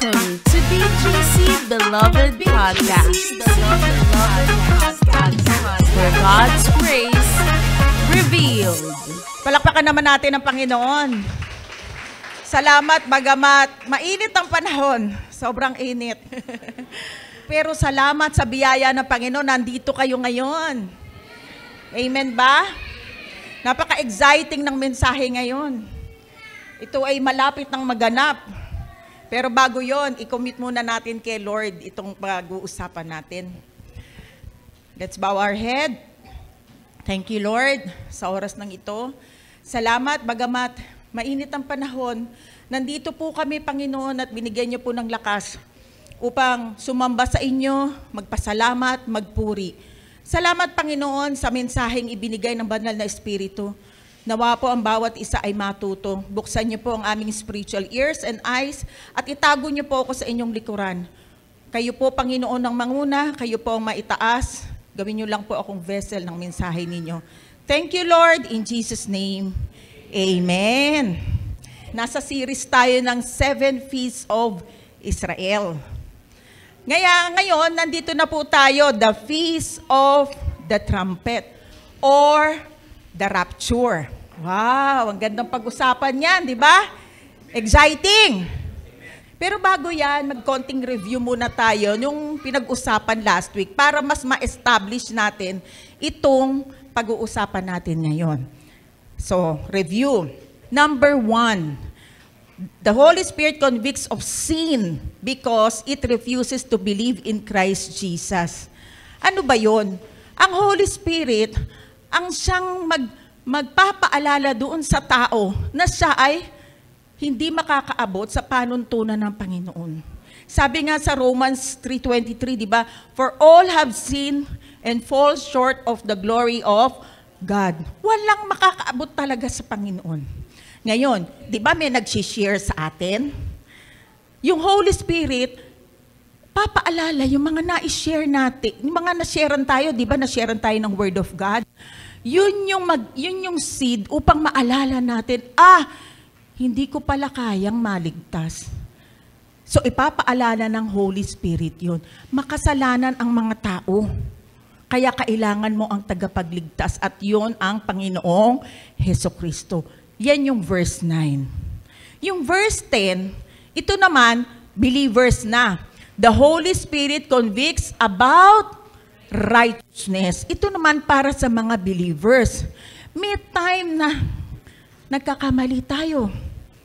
Welcome to BGC Beloved Podcast, where God's grace revealed. Palakpakan naman natin ang Panginoon. Salamat, bagamat mainit ang panahon. Sobrang init. Pero salamat sa biyaya ng Panginoon, nandito kayo ngayon. Amen ba? Napaka-exciting ng mensahe ngayon. Ito ay malapit ng maganap. Pero bago yon, i-commit muna natin kay Lord itong pag-uusapan natin. Let's bow our head. Thank you, Lord, sa oras ng ito. Salamat, bagamat mainit ang panahon, nandito po kami, Panginoon, at binigyan niyo po ng lakas upang sumamba sa inyo, magpasalamat, magpuri. Salamat, Panginoon, sa mensaheng ibinigay ng Banal na Espiritu. Nawa po ang bawat isa ay matuto. Buksan niyo po ang aming spiritual ears and eyes at itago niyo po ako sa inyong likuran. Kayo po, Panginoon, ang manguna, kayo po ang maitaas. Gawin niyo lang po akong vessel ng mensahe ninyo. Thank you, Lord, in Jesus' name. Amen. Nasa series tayo ng 7 Feasts of Israel. Ngayon, nandito na po tayo, the Feast of the Trumpet or the Rapture. Wow, ang gandang pag-usapan yan, di ba? Exciting! Pero bago yan, mag-konting review muna tayo nung pinag-usapan last week para mas ma-establish natin itong pag-uusapan natin ngayon. So, review. Number 1, the Holy Spirit convicts of sin because it refuses to believe in Christ Jesus. Ano ba yun? Ang Holy Spirit, ang siyang magpapaalala doon sa tao na siya ay hindi makakaabot sa panuntunan ng Panginoon. Sabi nga sa Romans 3:23, di ba? For all have sinned and fall short of the glory of God. Walang makakaabot talaga sa Panginoon. Ngayon, di ba may nag-share sa atin? Yung Holy Spirit, papaalala yung mga na-share natin, yung mga na-sharean tayo, di ba na-sharean tayo ng Word of God? Yun yung seed upang maalala natin, hindi ko pala kayang maligtas. So ipapaalala ng Holy Spirit yun. Makasalanan ang mga tao. Kaya kailangan mo ang tagapagligtas at yun ang Panginoong Hesukristo. Yan yung verse 9. Yung verse 10, ito naman, believers na. The Holy Spirit convicts about righteousness. Ito naman para sa mga believers. May time na nagkakamali tayo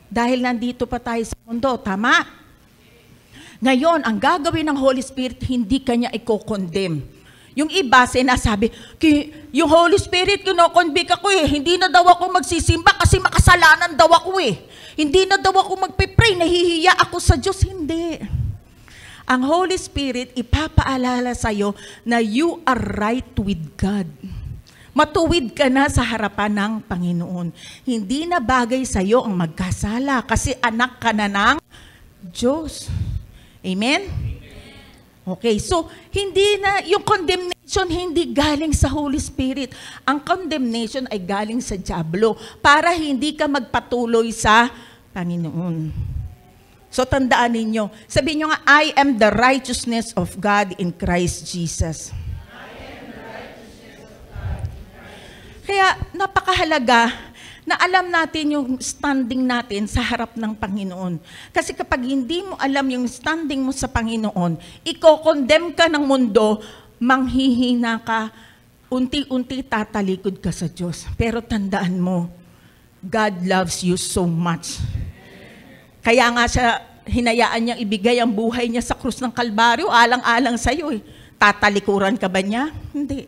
dahil nandito pa tayo sa mundo. Tama? Ngayon, ang gagawin ng Holy Spirit, hindi kanya i-condemn. Yung iba, sinasabi, yung Holy Spirit, kinoconvict ako eh. Hindi na daw ako magsisimba kasi makasalanan daw ako eh. Hindi na daw ako magpipray, nahihiya ako sa Diyos. Hindi. Ang Holy Spirit, ipapaalala sa'yo na you are right with God. Matuwid ka na sa harapan ng Panginoon. Hindi na bagay sa'yo ang magkasala kasi anak ka na ng Diyos. Amen? Okay, so hindi na, yung condemnation hindi galing sa Holy Spirit. Ang condemnation ay galing sa dyablo para hindi ka magpatuloy sa Panginoon. So tandaan ninyo, sabihin nyo nga, I am the righteousness of God in Christ Jesus. Kaya napakahalaga na alam natin yung standing natin sa harap ng Panginoon. Kasi kapag hindi mo alam yung standing mo sa Panginoon, iko-condemn ka ng mundo, manghihina ka, unti-unti tatalikod ka sa Diyos. Pero tandaan mo, God loves you so much. Kaya nga siya, hinayaan niyang ibigay ang buhay niya sa krus ng Kalbaryo, alang-alang sa'yo eh. Tatalikuran ka ba niya? Hindi.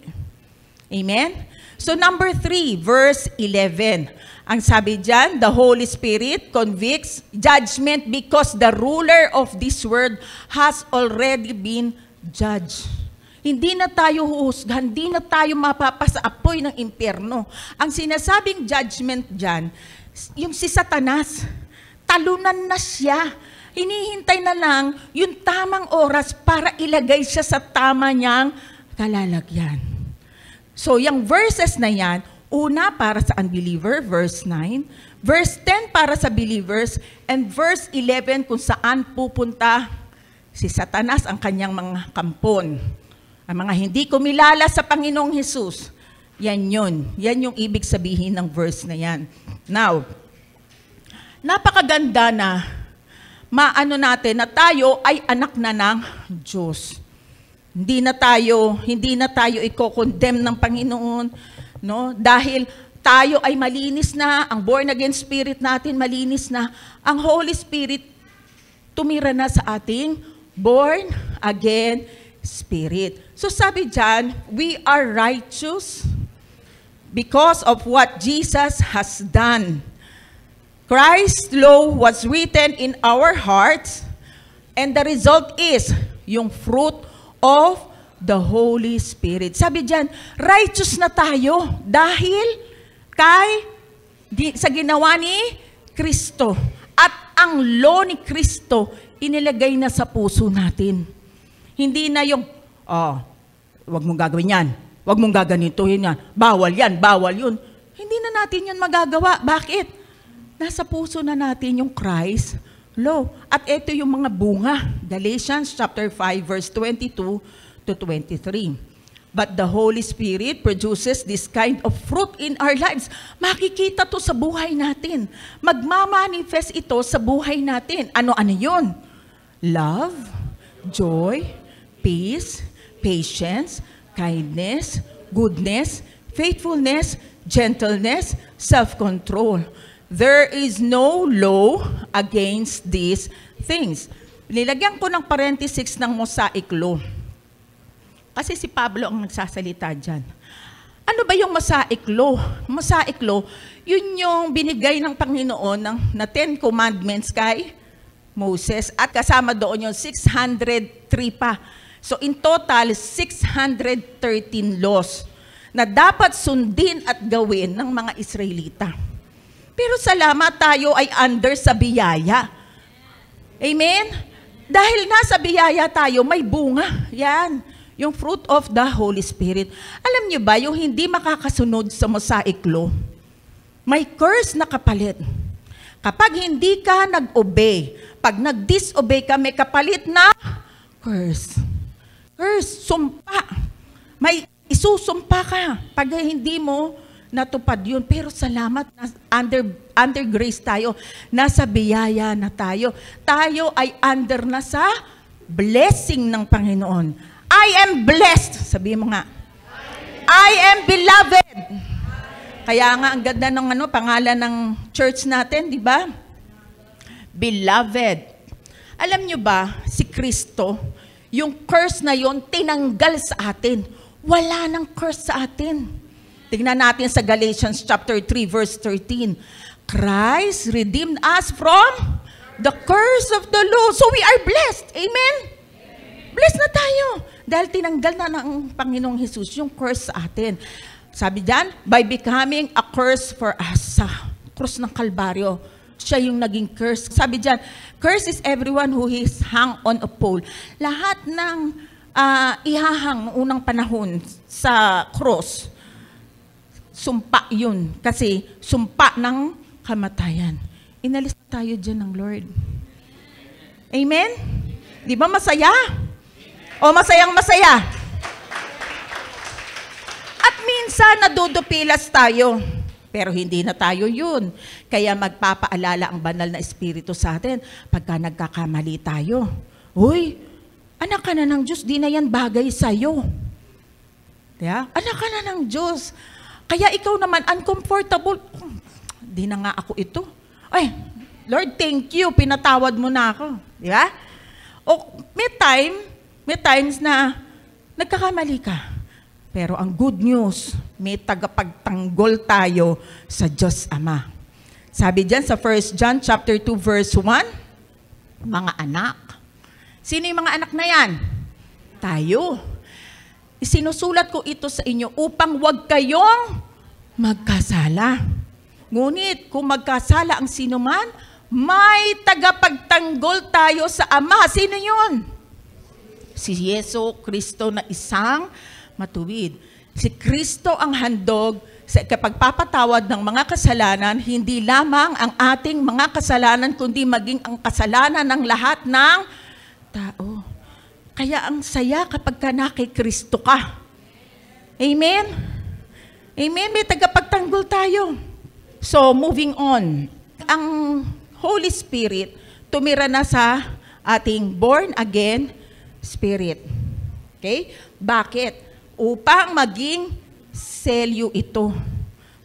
Amen? So number 3, verse 11. Ang sabi dyan, the Holy Spirit convicts judgment because the ruler of this world has already been judged. Hindi na tayo huhusgahan, hindi na tayo mapapasa apoy ng impyerno. Ang sinasabing judgment dyan, yung si Satanas, talunan na siya. Hinihintay na lang yung tamang oras para ilagay siya sa tama niyang kalalagyan. So, yung verses na yan, una para sa unbeliever, verse 9. Verse 10 para sa believers, and verse 11 kung saan pupunta si Satanas ang kanyang mga kampon. Ang mga hindi kumilala sa Panginoong Hesus. Yan yun. Yan yung ibig sabihin ng verse na yan. Now, napakaganda na maano natin na tayo ay anak na ng Diyos. Hindi na tayo i-condemn ng Panginoon, no? Dahil tayo ay malinis na, ang born again spirit natin malinis na, ang Holy Spirit tumira na sa ating born again spirit. So sabi diyan, we are righteous because of what Jesus has done. Christ's law was written in our hearts, and the result is yung fruit of the Holy Spirit. Sabi diyan, righteous na tayo dahil sa ginawa ni Kristo. At ang law ni Kristo, inilagay na sa puso natin. Hindi na yung, wag mong gagawin yan, wag mong gaganituhin yan, bawal yan, bawal yun. Hindi na natin yun magagawa. Bakit? Nasa puso na natin yung Christ law. At ito yung mga bunga. Galatians chapter 5 verse 22 to 23. But the Holy Spirit produces this kind of fruit in our lives. Makikita to sa buhay natin. Magmamanifest ito sa buhay natin. Ano-ano yun? Love, joy, peace, patience, kindness, goodness, faithfulness, gentleness, self-control. There is no law against these things. Nilagyan ko ng parenthesis ng Mosaic law. Kasi si Pablo ang nagsasalita dyan. Ano ba yung Mosaic law? Mosaic law, yun yung binigay ng Panginoon na 10 commandments kay Moses. At kasama doon yung 603 pa. So in total, 613 laws na dapat sundin at gawin ng mga Israelita. Pero salamat tayo ay under sa biyaya. Amen? Dahil nasa biyaya tayo, may bunga. Yan. Yung fruit of the Holy Spirit. Alam niyo ba, yung hindi makakasunod sa Mosaic law, may curse na kapalit. Kapag hindi ka nag-obey, pag nag-disobey ka, may kapalit na curse. Curse, sumpa. May isusumpa ka pag hindi mo natupad yun. Pero salamat, under grace tayo. Nasa biyaya na tayo. Tayo ay under na sa blessing ng Panginoon. I am blessed. Sabihin mo nga. I am beloved. Kaya nga, ang ganda ng pangalan ng church natin, di ba? Beloved. Alam nyo ba, si Kristo, yung curse na yon tinanggal sa atin. Wala nang curse sa atin. Tingnan natin sa Galatians chapter 3 verse 13. Christ redeemed us from the curse of the law. So we are blessed. Amen? Blessed na tayo. Dahil tinanggal na ng Panginoong Hesus yung curse sa atin. Sabi diyan, by becoming a curse for us. Sa krus ng Kalbaryo, siya yung naging curse. Sabi diyan, curse is everyone who is hung on a pole. Lahat ng ihahang unang panahon sa cross, sumpa yun. Kasi sumpa ng kamatayan. Inalis na tayo dyan ng Lord. Amen? Di ba masaya? O masayang masaya? At minsan nadudupilas tayo. Pero hindi na tayo yun. Kaya magpapaalala ang banal na Espiritu sa atin pagka nagkakamali tayo. Uy, anak ka na ng Diyos, di na yan bagay sa'yo. Yeah? Anak ka na ng Diyos. Kaya ikaw naman, uncomfortable. Di na nga ako ito. Ay, Lord, thank you. Pinatawad mo na ako. Di ba? O may times na nagkakamali ka. Pero ang good news, may tagapagtanggol tayo sa Diyos Ama. Sabi diyan sa 1 John chapter 2 verse 1, mga anak. Sino yung mga anak na yan? Tayo. Isinusulat ko ito sa inyo upang huwag kayong magkasala. Ngunit kung magkasala ang sinuman, may tagapagtanggol tayo sa Ama. Sino yun? Si Yesu Kristo na isang matuwid. Si Kristo ang handog sa kapagpapatawad ng mga kasalanan, hindi lamang ang ating mga kasalanan, kundi maging ang kasalanan ng lahat ng tao. Kaya ang saya kapag ka nakikristo ka. Amen? Amen? May tagapagtanggol tayo. So, moving on. Ang Holy Spirit tumira na sa ating born-again spirit. Okay? Bakit? Upang maging selyo ito.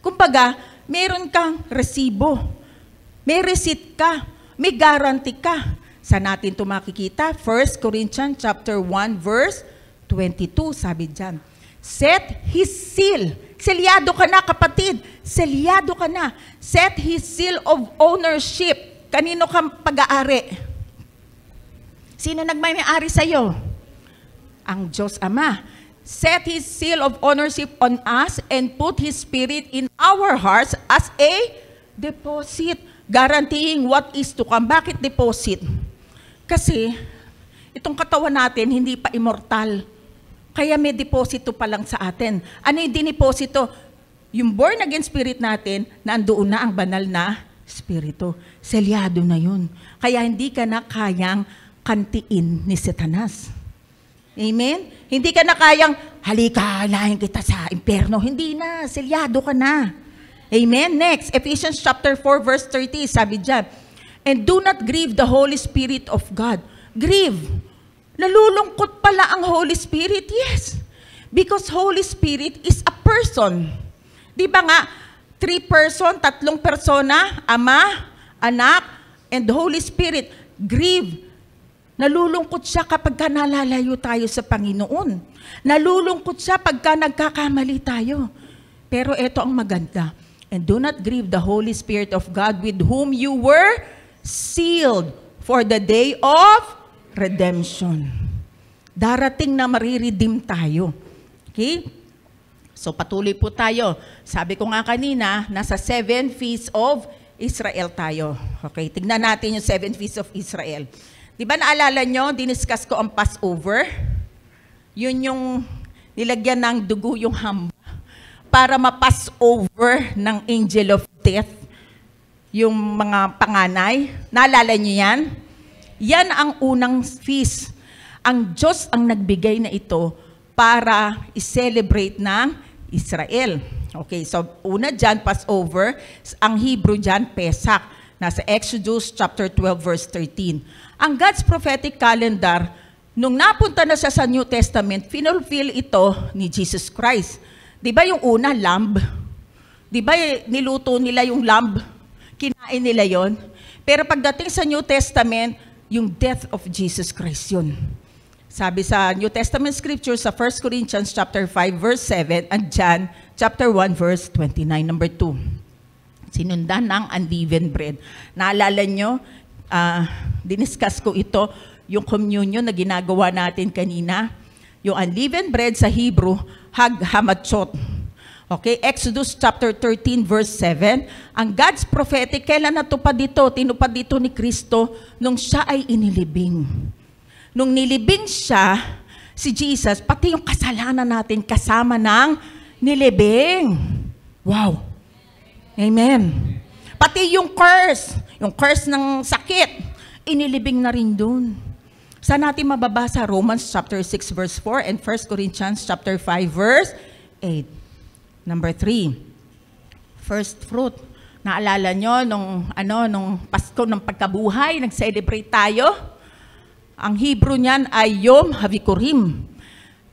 Kumbaga, meron kang resibo. May receipt ka. May guarantee ka. Saan natin ito makikita? 1 Corinthians chapter 1 verse 22, sabi dyan. Set His seal. Selyado ka na, kapatid. Selyado ka na. Set His seal of ownership. Kanino ka pag-aari? Sino nagmay-ari sa'yo? Ang Diyos Ama. Set His seal of ownership on us and put His Spirit in our hearts as a deposit. Guaranteeing what is to come. Bakit deposit? Kasi itong katawan natin hindi pa immortal. Kaya may deposito pa lang sa atin. Ano yung dineposito? Yung born again spirit natin, nandoon na ang banal na spirito. Selyado na yun. Kaya hindi ka na kayang kantiin ni Satanas. Amen? Hindi ka na kayang, halika, lahin kita sa impyerno. Hindi na, selyado ka na. Amen? Next, Ephesians chapter 4 verse 30, sabi dyan, and do not grieve the Holy Spirit of God. Grieve. Nalulungkot pala ang Holy Spirit? Yes. Because Holy Spirit is a person. Di ba nga, 3 person, 3 persona, Ama, Anak, and Holy Spirit. Grieve. Nalulungkot siya kapag nalalayo tayo sa Panginoon. Nalulungkot siya pagka nagkakamali tayo. Pero ito ang maganda. And do not grieve the Holy Spirit of God with whom you were sealed for the day of redemption. Darating na mariredeem tayo. Okay? So patuloy po tayo. Sabi ko nga kanina, nasa 7 feasts of Israel tayo. Okay, tignan natin yung 7 feasts of Israel. Di ba naalala nyo, diniscuss ko ang Passover? Yun yung nilagyan ng dugo yung hamba para ma-pass over ng angel of death yung mga panganay. Naalala nyo yan? Yan ang unang feast. Ang Diyos ang nagbigay na ito para i-celebrate ng Israel. Okay, so una dyan, Passover. Ang Hebrew dyan, Pesach. Nasa Exodus chapter 12 verse 13. Ang God's prophetic calendar, nung napunta na siya sa New Testament, finulfill ito ni Jesus Christ. Di ba yung una, lamb? Di ba niluto nila yung lamb? Kinain nila yon. Pero pagdating sa New Testament, yung death of Jesus Christ yun. Sabi sa New Testament scripture sa 1 Corinthians chapter 5 verse 7 and John chapter 1 verse 29, number 2. Sinundan ng unleavened bread. Naalala nyo, diniscuss ko ito, yung communion na ginagawa natin kanina. Yung unleavened bread sa Hebrew, hag hamatchot. Okay, Exodus chapter 13 verse 7, ang God's prophetic, kailan natupad dito? Tinupad dito ni Kristo nung siya ay inilibing. Nung nilibing siya, si Jesus, pati yung kasalanan natin kasama ng nilibing. Wow. Amen. Pati yung curse ng sakit, inilibing na rin dun. Saan natin mababasa? Romans chapter 6 verse 4 and 1 Corinthians chapter 5 verse 8. Number 3, first fruit. Naalala nyo, nung Pasko ng pagkabuhay, nag-celebrate tayo. Ang Hebrew niyan ay Yom HaVikurim.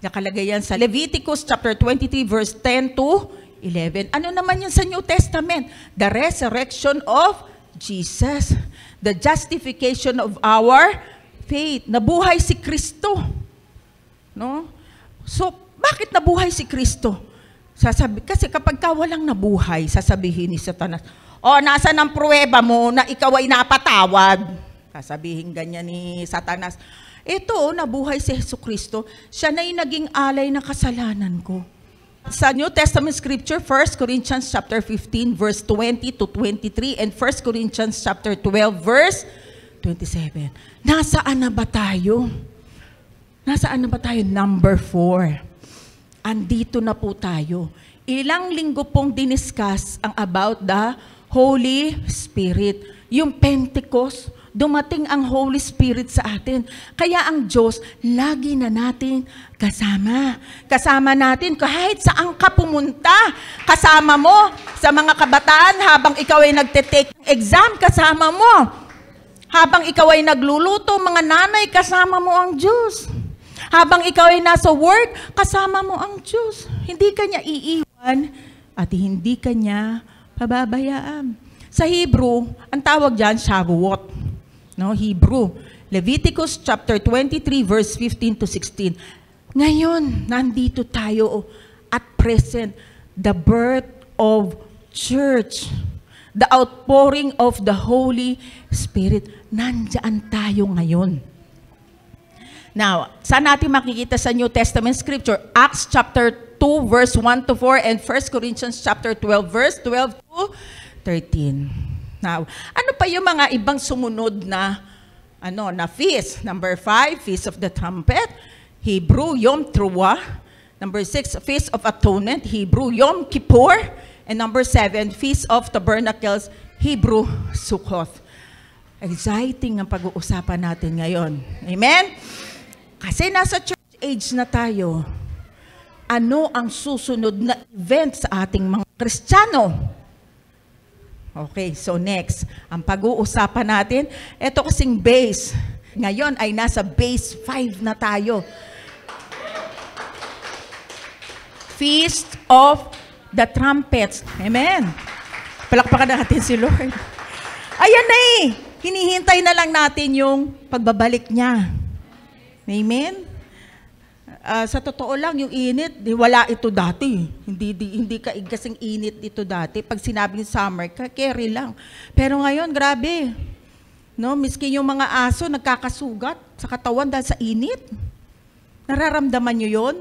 Nakalagay yan sa Leviticus chapter 23 verse 10 to 11. Ano naman yun sa New Testament? The resurrection of Jesus. The justification of our faith. Nabuhay si Kristo. No? So, bakit nabuhay si Kristo? Kasi kapag ka walang nabuhay, sasabihin ni Satanas, nasaan ang pruweba mo na ikaw ay napatawad? Sasabihin ganyan ni Satanas. Ito, nabuhay si Jesucristo, siya na yung naging alay na kasalanan ko. Sa New Testament scripture, 1 Corinthians chapter 15 verse 20 to 23 and 1 Corinthians chapter 12 verse 27. Nasaan na ba tayo? Nasaan na ba tayo? Number 4. Andito na po tayo. ilang linggo pong diniscuss ang about the Holy Spirit. Yung Pentecost, dumating ang Holy Spirit sa atin. Kaya ang Diyos, lagi na natin kasama. Kasama natin kahit saan ka pumunta. Kasama mo sa mga kabataan habang ikaw ay nagte-take exam, kasama mo. Habang ikaw ay nagluluto, mga nanay, kasama mo ang Diyos. Habang ikaw ay nasa work, kasama mo ang Diyos. Hindi ka niya iiwan at hindi ka niya pababayaan. Sa Hebrew, ang tawag dyan, Shavuot. No, Hebrew. Leviticus chapter 23 verse 15 to 16. Ngayon, nandito tayo at present, the birth of church. The outpouring of the Holy Spirit. Nandyan tayo ngayon. Now, saan natin makikita sa New Testament scripture? Acts chapter 2 verse 1 to 4 and 1 Corinthians chapter 12 verse 12 to 13. Now, ano pa yung mga ibang sumunod na feast? Number 5, Feast of the Trumpet. Hebrew, Yom Teruah. Number 6, Feast of Atonement. Hebrew, Yom Kippur. And number 7, Feast of Tabernacles. Hebrew, Sukkot. Exciting ang pag-uusapan natin ngayon. Amen? Kasi nasa church age na tayo, ano ang susunod na event sa ating mga Kristiyano? Okay, so next, ang pag-uusapan natin, ito kasing base. Ngayon ay nasa base 5 na tayo. Feast of the Trumpets. Amen. Palakpakan natin si Lord. Ayan na eh. Hinihintay na lang natin yung pagbabalik niya. Amen? Sa totoo lang, yung init, wala ito dati. Hindi kasing init ito dati. Pag sinabing summer, carry lang. Pero ngayon, grabe. No, miski yung mga aso nagkakasugat sa katawan dahil sa init. Nararamdaman nyo yun?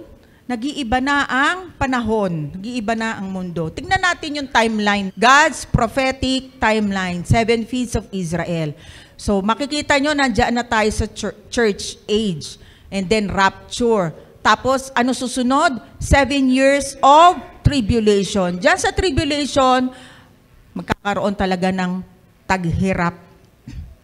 Nag-iiba na ang panahon. Nag-iiba na ang mundo. Tingnan natin yung timeline. God's prophetic timeline. 7 Feasts of Israel. So, makikita nyo, nandiyan na tayo sa church age. And then, rapture. Tapos, ano susunod? 7 years of tribulation. Diyan sa tribulation, magkakaroon talaga ng taghirap.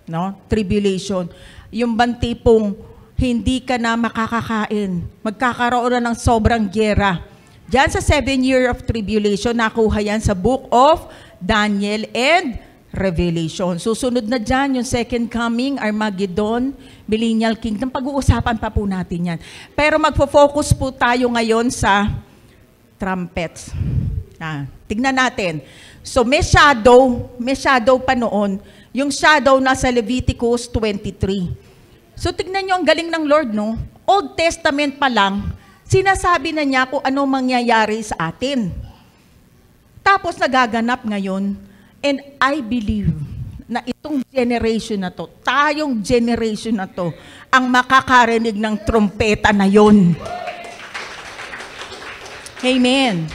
No? Tribulation. Yung bantipong hindi ka na makakakain. Magkakaroon na ng sobrang giyera. Diyan sa 7 year of tribulation, nakuha yan sa book of Daniel and Revelation. Susunod na dyan, yung second coming, Armageddon, Millennial Kingdom. Pag-uusapan pa po natin yan. Pero magfo-focus po tayo ngayon sa trumpets. Tignan natin. So may shadow pa noon. Yung shadow nasa Leviticus 23. So tignan nyo, ang galing ng Lord, no? Old Testament pa lang, sinasabi na niya kung ano mangyayari sa atin. Tapos nagaganap ngayon. And I believe na itong generation na to, tayong generation na to, ang makakarinig ng trompeta na yon. Amen.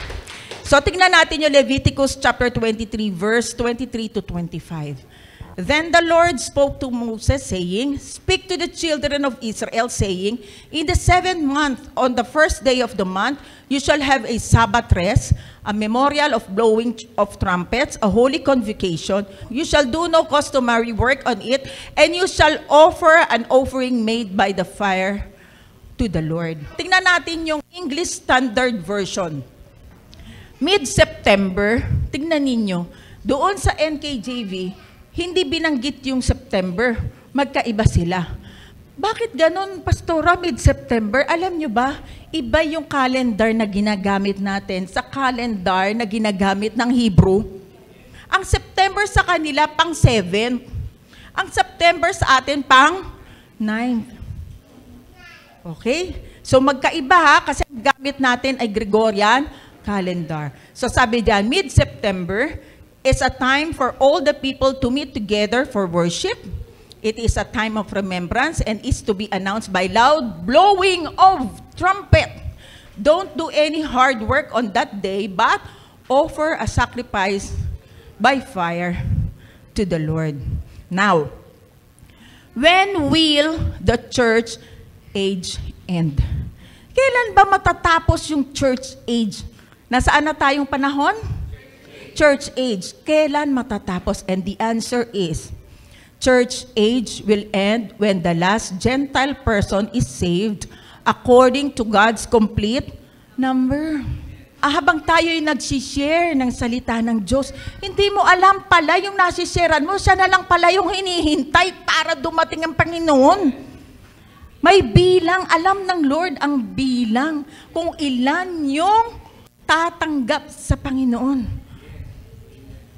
So tignan natin yung Leviticus chapter 23, verse 23 to 25. Then the Lord spoke to Moses, saying, Speak to the children of Israel, saying, In the 7th month, on the first day of the month, you shall have a Sabbath rest, a memorial of blowing of trumpets, a holy convocation. You shall do no customary work on it, and you shall offer an offering made by the fire to the Lord. Tingnan natin yung English Standard Version. Mid-September, tingnan ninyo, doon sa NKJV, hindi binanggit yung September. Magkaiba sila. Bakit ganon, Pastora, mid-September? Alam nyo ba, iba yung calendar na ginagamit natin sa calendar na ginagamit ng Hebrew. Ang September sa kanila, pang 7. Ang September sa atin, pang 9. Okay? So magkaiba ha, kasi gamit natin ay Gregorian calendar. So sabi diyan, mid-September, is a time for all the people to meet together for worship. It is a time of remembrance and is to be announced by loud blowing of trumpet. Don't do any hard work on that day, but offer a sacrifice by fire to the Lord. Now, when will the church age end? Kailan ba matatapos yung church age Nasaan na tayong panahon? Church age. Kailan matatapos? And the answer is, church age will end when the last Gentile person is saved according to God's complete number. Habang tayo'y nagsishare ng salita ng Diyos, hindi mo alam pala yung nasisharean mo, siya na lang pala yung hinihintay para dumating ang Panginoon. May bilang, alam ng Lord ang bilang kung ilan yung tatanggap sa Panginoon.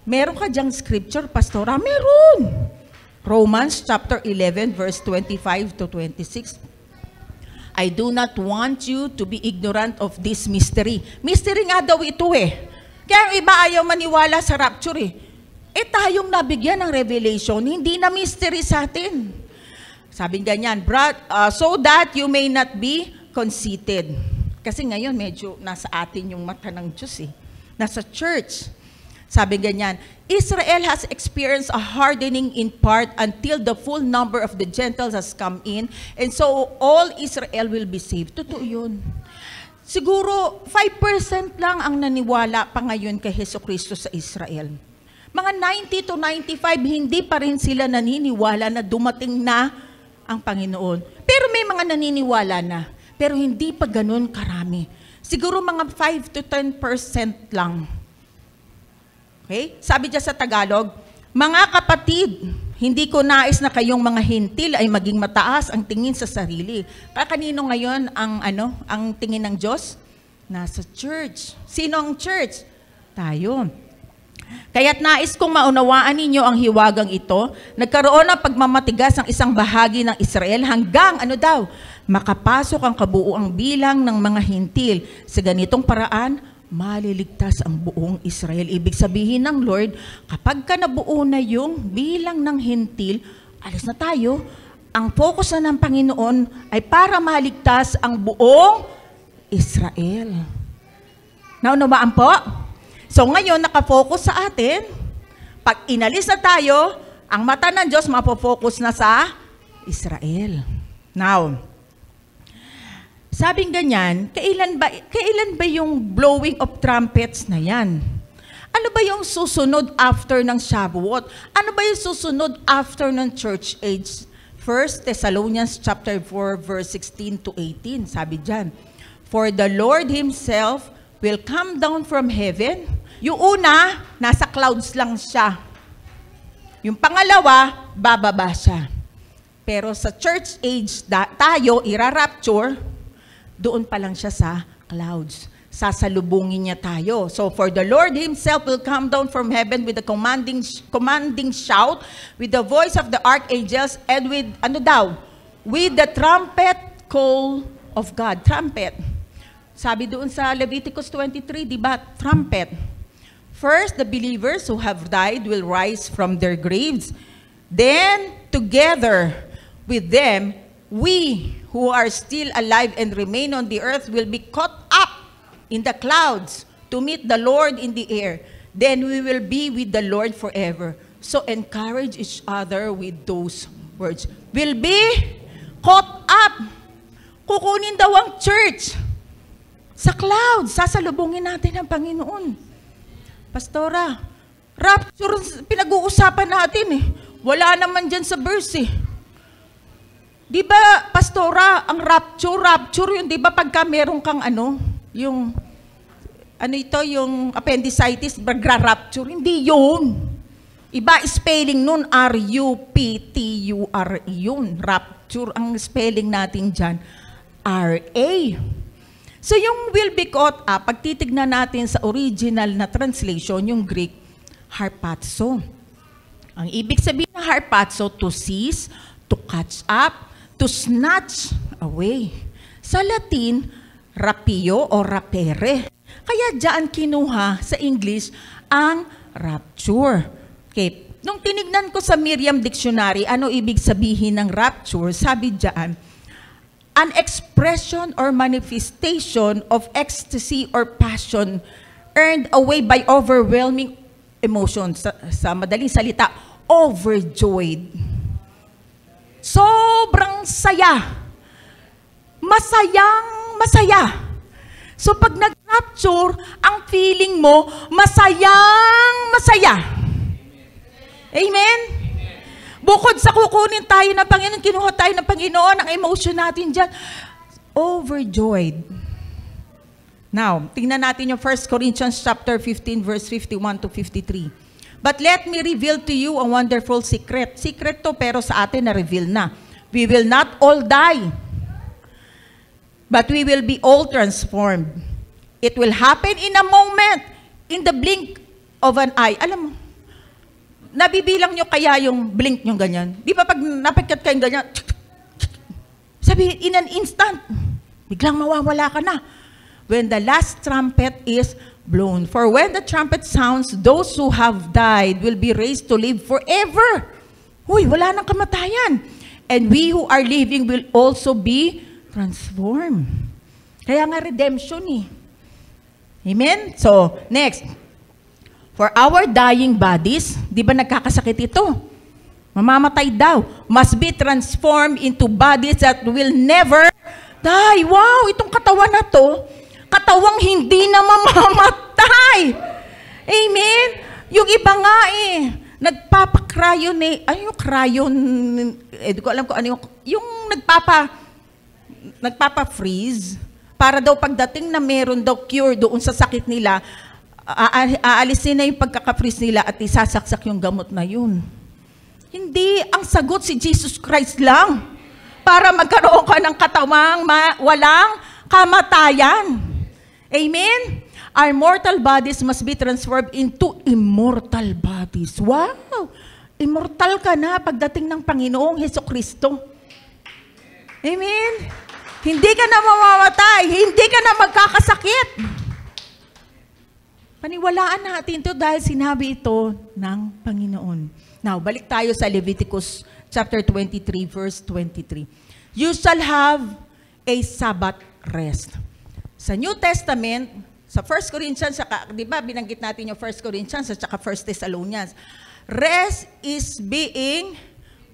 Meron ka diyang scripture, Pastora? Meron. Romans chapter 11, verse 25 to 26. I do not want you to be ignorant of this mystery. Mystery nga daw ito eh. Kaya ang iba ayaw maniwala sa rapture eh. Tayong nabigyan ng revelation, hindi na mystery sa atin. Sabi ganyan, so that you may not be conceited. Kasi ngayon medyo nasa atin yung mata ng Diyos eh. Nasa church. Sabi ganyan, Israel has experienced a hardening in part until the full number of the Gentiles has come in, and so all Israel will be saved. Totoo yun. Siguro 5% lang ang naniwala pa ngayon kay Jesucristo sa Israel. Mga 90 to 95, hindi pa rin sila naniniwala na dumating na ang Panginoon. Pero may mga naniniwala na, pero hindi pa ganun karami. Siguro mga 5 to 10% lang. Okay? Sabi diyan sa Tagalog, mga kapatid, hindi ko nais na kayong mga hintil ay maging mataas ang tingin sa sarili. Para kanino ngayon ang tingin ng Diyos? Nasa church. Sino ang church? Tayo. Kaya't nais kong maunawaan ninyo ang hiwagang ito, nagkaroon ng pagmamatigas ng isang bahagi ng Israel hanggang makapasok ang kabuuang bilang ng mga hintil. Sa ganitong paraan, maliligtas ang buong Israel. Ibig sabihin ng Lord, kapag ka nabuo na yung bilang ng hintil, alis na tayo. Ang focus na ng Panginoon ay para maligtas ang buong Israel. Naunawaan po? So ngayon, nakafocus sa atin. Pag inalis na tayo, ang mata ng Diyos mapofocus na sa Israel. Now, sabing ganyan, kailan ba yung blowing of trumpets na yan? Ano ba yung susunod after ng Shavuot? Ano ba yung susunod after ng church age? 1 Thessalonians chapter 4, verse 16 to 18, sabi dyan, for the Lord Himself will come down from heaven. Yung una, nasa clouds lang siya. Yung pangalawa, bababa siya. Pero sa church age, tayo, ira-rapture, doon pa lang siya sa clouds. Sasalubungin niya tayo. So, for the Lord Himself will come down from heaven with a commanding shout, with the voice of the archangels, and with, with the trumpet call of God. Trumpet. Sabi doon sa Leviticus 23, di ba? Trumpet. First, the believers who have died will rise from their graves. Then, together with them, we who are still alive and remain on the earth will be caught up in the clouds to meet the Lord in the air. Then we will be with the Lord forever. So encourage each other with those words. Will be caught up. Kukunin daw ang church sa clouds. Sasalubungin natin ang Panginoon. Pastora, rapture pinag-uusapan natin eh. Wala naman dyan sa verse eh. Di ba, Pastora, ang rapture yun, di ba pagka meron kang yung appendicitis, magra-rapture, hindi yun. Iba spelling nun, R-U-P-T-U-R-E yun. Rapture, ang spelling natin dyan, R-A. So yung will be caught up, pag titignan natin sa original na translation, yung Greek, harpazo. Ang ibig sabihin ng harpazo, to seize, to catch up, to snatch away. Sa Latin, rapio o rapere. Kaya diyan kinuha sa English ang rapture. Okay. Nung tinignan ko sa Merriam Dictionary, ano ibig sabihin ng rapture, sabi diyan, an expression or manifestation of ecstasy or passion earned away by overwhelming emotion. Sa madaling salita, overjoyed. Sobrang saya. Masayang masaya. So pag rapture, ang feeling mo, masaya. Amen? Bukod sa kukunin tayo ng Panginoon, kinuha tayo ng Panginoon, ang emotion natin dyan, overjoyed. Now, tingnan natin yung 1 Corinthians chapter 15, verse 51 to 53. But let me reveal to you a wonderful secret. Secret to, pero sa atin na-reveal na. We will not all die, but we will be all transformed. It will happen in a moment, in the blink of an eye. Alam mo, nabibilang nyo kaya yung blink nyo ganyan? Di ba pag napikat kayong ganyan, sabi, in an instant, biglang mawawala ka na. When the last trumpet is blown. For when the trumpet sounds, those who have died will be raised to live forever. Uy, wala nang kamatayan. And we who are living will also be transformed. Kaya nga redemption eh. Amen? So, next. For our dying bodies, di ba nagkakasakit ito? Mamamatay daw. Must be transformed into bodies that will never die. Wow, itong katawan na to, katawang hindi na mamamatay. Amen? Yung iba nga nagpapakryon ano yung cryon? Di ko alam kung ano yung nagpapa-freeze para daw pagdating na meron daw cure doon sa sakit nila, aalisin na yung pagkaka-freeze nila at isasaksak yung gamot na yun. Hindi, ang sagot si Jesus Christ lang para magkaroon ka ng katawang walang kamatayan. Amen? Our mortal bodies must be transformed into immortal bodies. Wow! Immortal ka na pagdating ng Panginoong Hesukristo. Amen? Hindi ka na mamamatay. Hindi ka na magkakasakit. Paniwalaan natin ito dahil sinabi ito ng Panginoon. Now, balik tayo sa Leviticus chapter 23, verse 23. You shall have a Sabbath rest. Sa New Testament, sa 1 Corinthians, di ba binanggit natin yung 1 Corinthians at saka 1 Thessalonians. Rest is being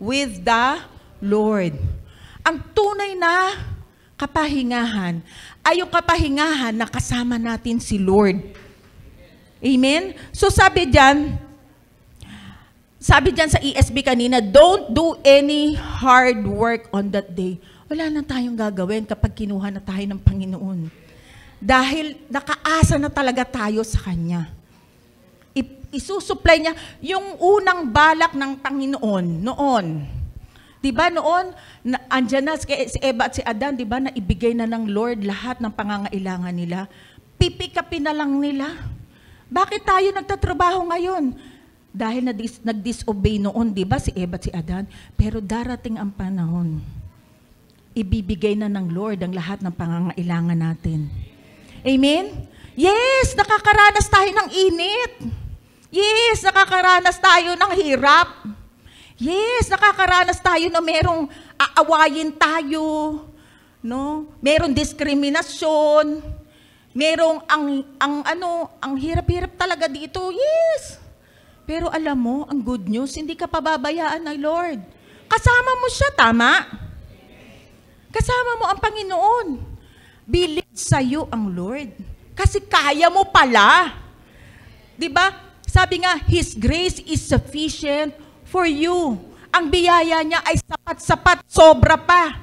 with the Lord. Ang tunay na kapahingahan ay yung kapahingahan na kasama natin si Lord. Amen? So sabi dyan sa ESV kanina, don't do any hard work on that day. Wala na tayong gagawin kapag kinuha na tayo ng Panginoon. Dahil nakaasa na talaga tayo sa Kanya. Isusupply niya yung unang balak ng Panginoon noon. Diba noon, andyan na si Eva at si Adan, diba, na ibigay na ng Lord lahat ng pangangailangan nila. Pipikapin na lang nila. Bakit tayo nagtatrabaho ngayon? Dahil nag-disobey noon, diba, si Eva at si Adan. Pero darating ang panahon, ibibigay na ng Lord ang lahat ng pangangailangan natin. Amen? Yes, nakakaranas tayo ng init. Yes, nakakaranas tayo ng hirap. Yes, nakakaranas tayo na merong aawayin tayo, no? Merong diskriminasyon, merong ang hirap-hirap talaga dito. Yes. Pero alam mo, ang good news, hindi ka pababayaan ng Lord. Kasama mo siya, tama? Kasama mo ang Panginoon. Believe sa'yo ang Lord. Kasi kaya mo pala. Diba? Sabi nga, His grace is sufficient for you. Ang biyaya niya ay sapat-sapat, sobra pa.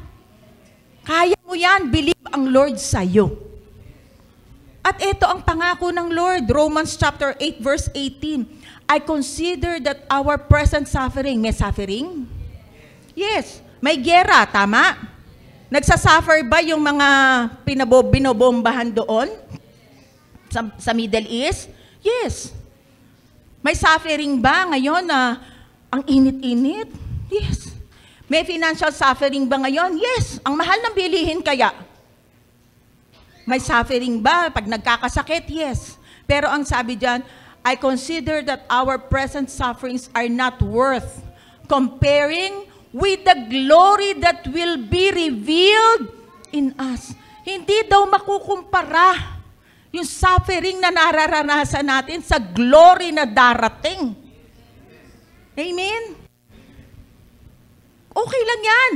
Kaya mo yan, believe ang Lord sa'yo. At ito ang pangako ng Lord, Romans chapter 8, verse 18. I consider that our present suffering, may suffering? Yes. May gera, tama? Nagsasuffer ba yung mga binobombahan doon? Sa Middle East? Yes. May suffering ba ngayon na ang init-init? Yes. May financial suffering ba ngayon? Yes. Ang mahal ng bilihin kaya. May suffering ba pag nagkakasakit? Yes. Pero ang sabi dyan, I consider that our present sufferings are not worth comparing with the glory that will be revealed in us. Hindi daw makukumpara yung suffering na nararanasan natin sa glory na darating. Amen? Okay lang yan.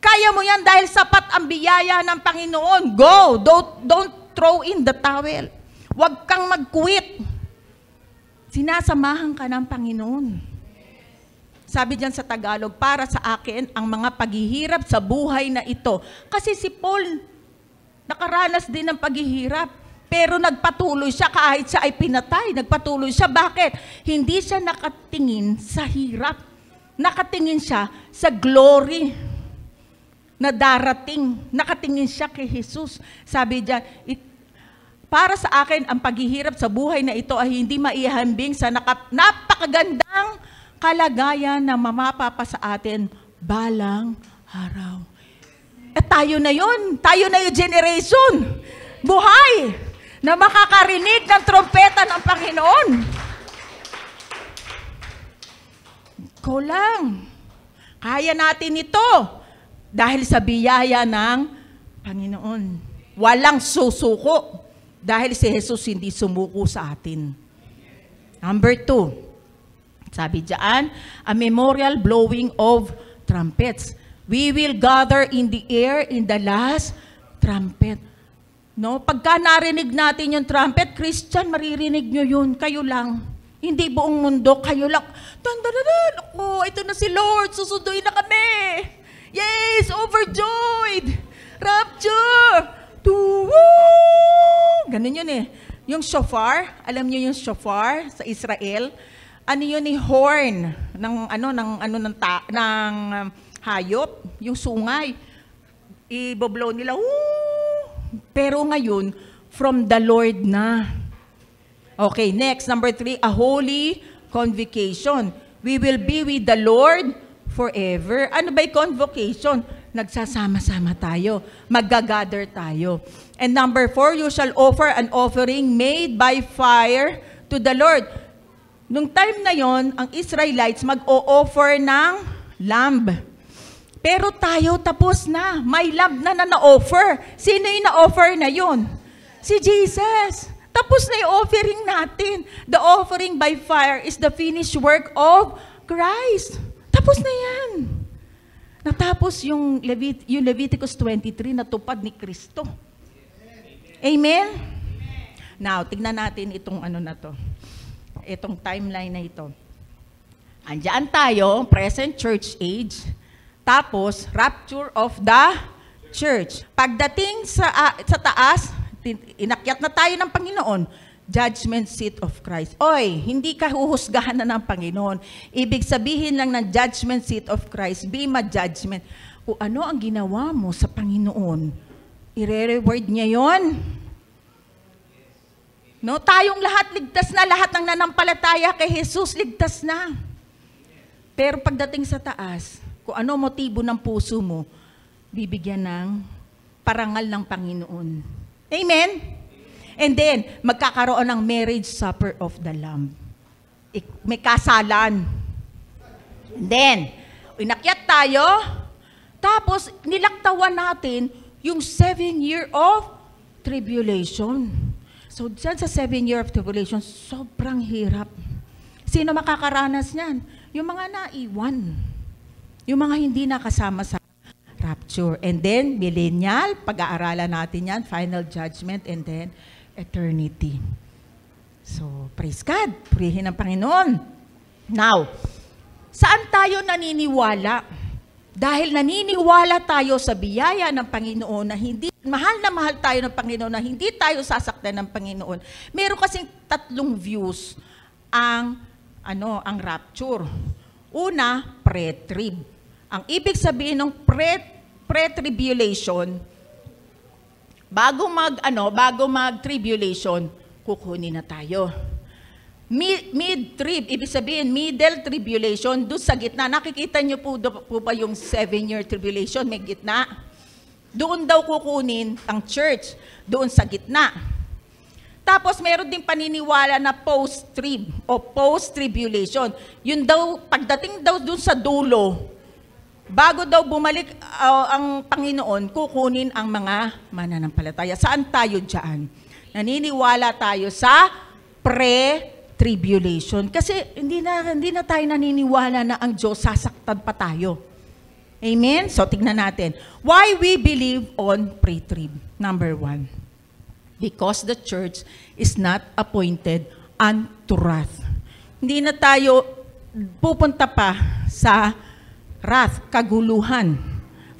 Kaya mo yan dahil sapat ang biyaya ng Panginoon. Go! Don't throw in the towel. Huwag kang mag-quit. Sinasamahan ka ng Panginoon. Sabi diyan sa Tagalog, para sa akin ang mga paghihirap sa buhay na ito. Kasi si Paul, nakaranas din ng paghihirap. Pero nagpatuloy siya kahit siya ay pinatay. Nagpatuloy siya. Bakit? Hindi siya nakatingin sa hirap. Nakatingin siya sa glory na darating. Nakatingin siya kay Jesus. Sabi diyan, para sa akin, ang paghihirap sa buhay na ito ay hindi maihambing sa napakagandang kalagayan na mamapapa sa atin balang araw. Tayo na yun. Tayo na yung generation. Buhay na makakarinig ng trompeta ng Panginoon. Ikaw lang. Kaya natin ito dahil sa biyaya ng Panginoon. Walang susuko dahil si Jesus hindi sumuko sa atin. Number 2, sabi diyan, a memorial blowing of trumpets. We will gather in the air in the last trumpet. No, pagka narinig natin yung trumpet, Christian, maririnig nyo yun. Kayo lang. Hindi buong mundo, kayo lang. Dandadadan, ako, ito na si Lord, susunduin na kami. Yes, overjoyed. Rapture. Ganun yun eh. Yung shofar, alam nyo yung shofar sa Israel? Ano yun eh, horn ng hayop, yung sungay. Iboblow nila, pero ngayon, from the Lord na. Okay, next, number 3, a holy convocation. We will be with the Lord forever. Ano ba yung convocation? Nagsasama-sama tayo. Mag-gather tayo. And number 4, you shall offer an offering made by fire to the Lord. Nung time na yon, ang Israelites mag-o-offer ng lamb. Pero tayo tapos na. May lamb na na-offer. Sino yung na-offer na yun? Si Jesus. Tapos na yung offering natin. The offering by fire is the finished work of Christ. Tapos na yan. Natapos yung Leviticus 23 na tupad ni Kristo. Amen? Now, tignan natin itong itong timeline na ito. Andiyan tayo, present church age. Tapos, rapture of the church. Pagdating sa taas, inakyat na tayo ng Panginoon, judgment seat of Christ. Oy, hindi ka huhusgahan na ng Panginoon. Ibig sabihin lang ng judgment seat of Christ, be ma-judgment. Kung ano ang ginawa mo sa Panginoon, ire-reward niya yon. No, tayong lahat ligtas na, lahat ng nanampalataya kay Jesus ligtas na. Pero pagdating sa taas, kung ano motibo ng puso mo, bibigyan ng parangal ng Panginoon. Amen? And then, magkakaroon ng marriage supper of the Lamb. May kasalan. And then, inakyat tayo, tapos nilaktawan natin yung 7-year of tribulation. So, dyan sa 7-year of tribulation, sobrang hirap. Sino makakaranas niyan? Yung mga naiwan. Yung mga hindi nakasama sa rapture. And then, millennial, pag-aaralan natin yan, final judgment, and then, eternity. So, praise God. Purihin ang Panginoon. Now, saan tayo naniniwala? Dahil naniniwala tayo sa biyaya ng Panginoon na mahal tayo ng Panginoon, na hindi tayo sasaktan ng Panginoon. Meron kasing 3 views ang rapture. Una, pre-trib. Ang ibig sabihin ng pre-tribulation, bago mag-tribulation, kukunin na tayo. Mid-trib, ibig sabihin, middle tribulation, doon sa gitna. Nakikita niyo po ba yung 7-year tribulation, may gitna? Doon daw kukunin ang church, doon sa gitna. Tapos meron din paniniwala na post-trib o post-tribulation. Yun daw, pagdating daw doon sa dulo, bago daw bumalik ang Panginoon, kukunin ang mga mananampalataya. Saan tayo dyan? Naniniwala tayo sa pre-tribulation. Kasi hindi na tayo naniniwala na ang Diyos sasaktan pa tayo. Amen? So, tignan natin. Why we believe on pre-trib? Number 1. Because the church is not appointed unto wrath. Hindi na tayo pupunta pa sa wrath, kaguluhan.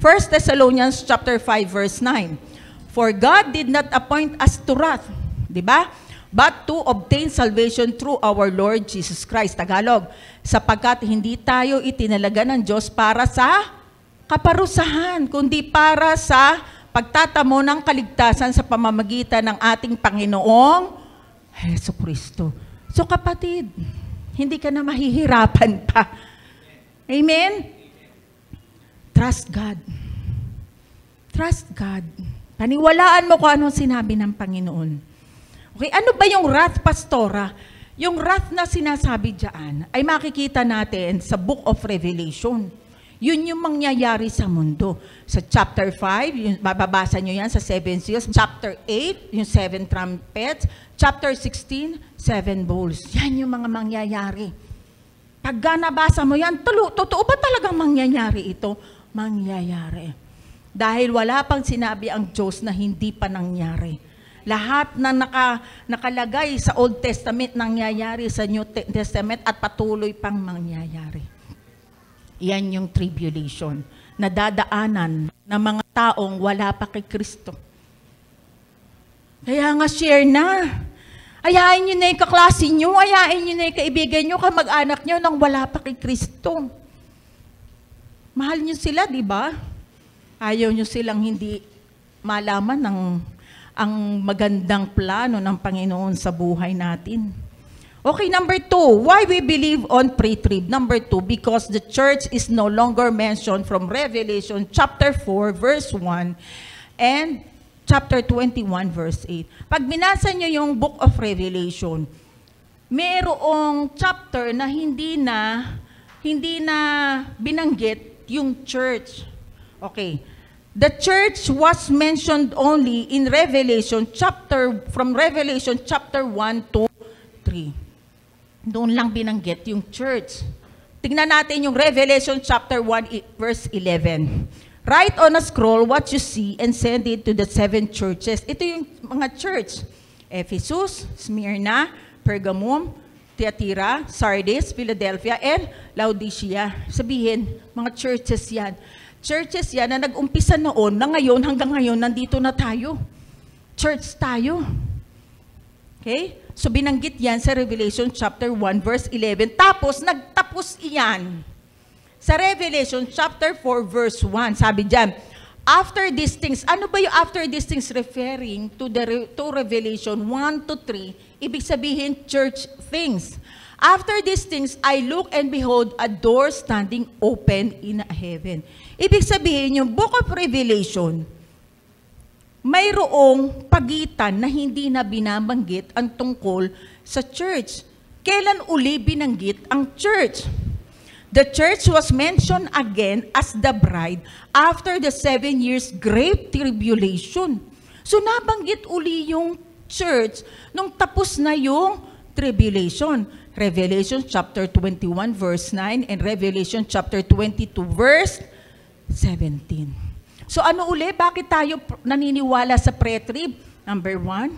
1 Thessalonians chapter 5 verse 9. For God did not appoint us to wrath, di ba? But to obtain salvation through our Lord Jesus Christ. Tagalog, sapagkat hindi tayo itinalaga ng Diyos para sa kaparusahan, kundi para sa pagtatamo ng kaligtasan sa pamamagitan ng ating Panginoong Jesucristo. So kapatid, hindi ka na mahihirapan pa. Amen? Trust God. Trust God. Paniwalaan mo kung anong sinabi ng Panginoon. Okay, ano ba yung wrath, Pastora? Yung wrath na sinasabi diyan ay makikita natin sa Book of Revelation. Yun yung mangyayari sa mundo. Sa chapter 5, mababasa nyo yan sa 7 seals. Chapter 8, yung 7 trumpets. Chapter 16, 7 bowls. Yan yung mga mangyayari. Pagka nabasa mo yan, totoo ba talagang mangyayari ito? Mangyayari. Dahil wala pang sinabi ang Diyos na hindi pa nangyari. Lahat na nakalagay sa Old Testament nangyayari sa New Testament at patuloy pang mangyayari. Yan yung tribulation na dadaanan ng mga taong wala pa kay Kristo. Kaya nga share na. Ayain nyo na yung kaklase nyo, ayain nyo na yung kaibigan nyo, kamag-anak nyo nang wala pa kay Kristo. Mahal nyo sila, di ba? Ayaw nyo silang hindi malaman ang magandang plano ng Panginoon sa buhay natin. Okay, number 2, why we believe on pre-trib. Number 2, because the church is no longer mentioned from Revelation chapter 4, verse 1, and chapter 21, verse 8. Pag binasa nyo yung Book of Revelation, mayroong chapter na hindi na binanggit yung church. Okay. The church was mentioned only in Revelation from Revelation chapter 1 to 3. Doon lang binanggit yung church. Tingnan natin yung Revelation chapter 1 verse 11. Write on a scroll what you see and send it to the 7 churches. Ito yung mga church. Ephesus, Smyrna, Pergamum, Thyatira, Sardis, Philadelphia, and Laodicea. Sabihin, mga churches yan. Churches yan na nag-umpisa noon, na ngayon, hanggang ngayon, nandito na tayo. Church tayo. Okay? So binanggit yan sa Revelation chapter 1, verse 11. Tapos, nagtapos iyan sa Revelation chapter 4, verse 1. Sabi dyan, after these things, ano ba yung after these things referring to Revelation 1 to 3? Ibig sabihin, church things. After these things, I look and behold a door standing open in heaven. Ibig sabihin, yung Book of Revelation, mayroong pagitan na hindi na binabanggit ang tungkol sa church. Kailan uli binanggit ang church? The church was mentioned again as the bride after the 7 years great tribulation. So nabanggit uli yung church nung tapos na yung tribulation. Revelation chapter 21 verse 9 and Revelation chapter 22 verse 17. So ano uli? Bakit tayo naniniwala sa pre-trib? Number 1,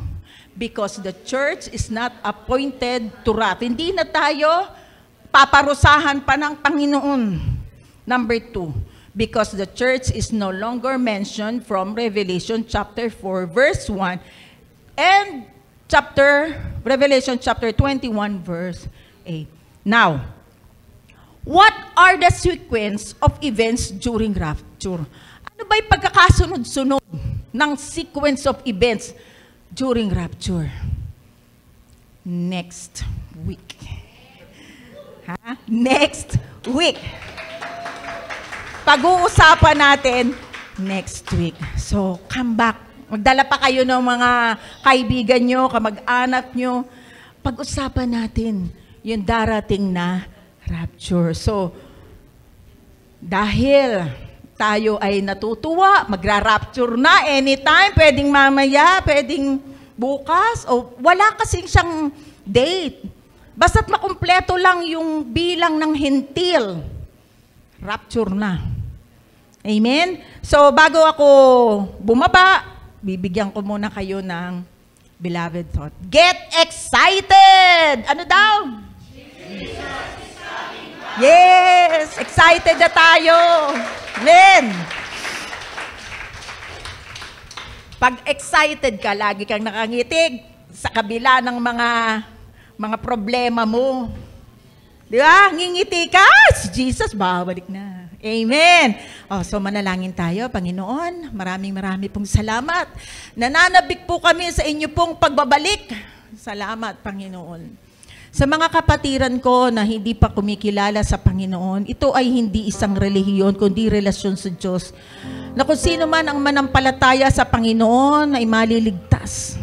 because the church is not appointed to wrath. Hindi na tayo paparusahan pa ng Panginoon. Number 2, because the church is no longer mentioned from Revelation chapter 4 verse 1 and Revelation chapter 21 verse 8. Now, what are the sequence of events during rapture? Ano ba yung pagkakasunod-sunod ng sequence of events during rapture? Next week. Next week. Pag-uusapan natin next week. So, come back. Magdala pa kayo ng mga kaibigan nyo, kamag-anak nyo. Pag-usapan natin yung darating na rapture. So, dahil tayo ay natutuwa, magra-rapture na anytime, pwedeng mamaya, pwedeng bukas, o wala kasing siyang date. Basta't makumpleto lang yung bilang ng hentil, rapture na. Amen? So, bago ako bumaba, bibigyan ko muna kayo ng beloved thought. Get excited! Ano daw? Yes! Excited na tayo! Amen! Pag excited ka, lagi kang nakangitig sa kabila ng mga problema mo. Di ba? Ngingiti ka, si Jesus, babalik na. Amen. So manalangin tayo, Panginoon. Maraming pong salamat. Nananabik po kami sa inyo pong pagbabalik. Salamat, Panginoon. Sa mga kapatiran ko na hindi pa kumikilala sa Panginoon, ito ay hindi isang relihiyon, kundi relasyon sa Diyos. Na kung sino man ang manampalataya sa Panginoon ay maliligtas.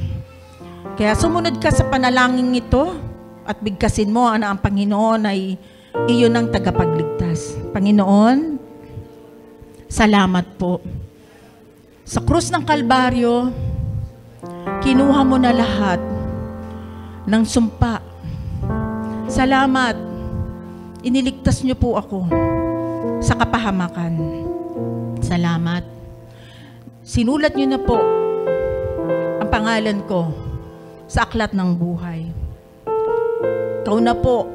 Kaya sumunod ka sa panalangin ito at bigkasin mo na ang Panginoon ay iyon ang tagapagligtas. Panginoon, salamat po. Sa krus ng Kalbaryo, kinuha mo na lahat ng sumpa. Salamat, iniligtas niyo po ako sa kapahamakan. Salamat. Sinulat niyo na po ang pangalan ko sa aklat ng buhay. Ikaw na po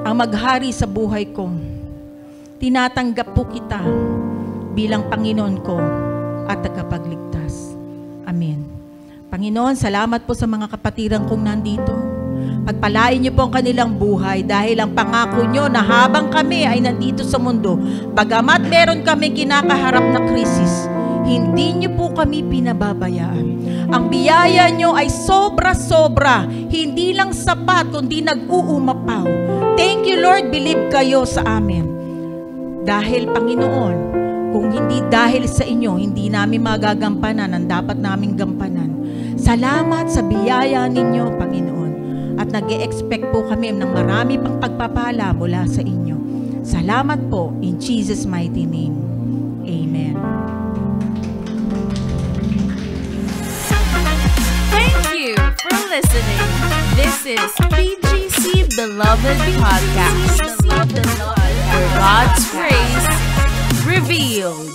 ang maghari sa buhay ko. Tinatanggap po kita bilang Panginoon ko at tagapagligtas. Amen. Panginoon, salamat po sa mga kapatiran kong nandito. Pagpalain niyo po ang kanilang buhay dahil ang pangako niyo na habang kami ay nandito sa mundo, bagamat meron kami kinakaharap na krisis, hindi niyo po kami pinababayaan. Ang biyaya niyo ay sobra-sobra, hindi lang sapat, kundi nag-uumapaw. Thank you, Lord, believe kayo sa amin. Dahil, Panginoon, kung hindi dahil sa inyo, hindi namin magagampanan ang dapat naming gampanan. Salamat sa biyaya ninyo, Panginoon. At nag-e-expect po kami ng marami pang pagpapala mula sa inyo. Salamat po, in Jesus' mighty name. Amen. Thank you for listening. This is PGC Beloved Podcast, where God's grace revealed.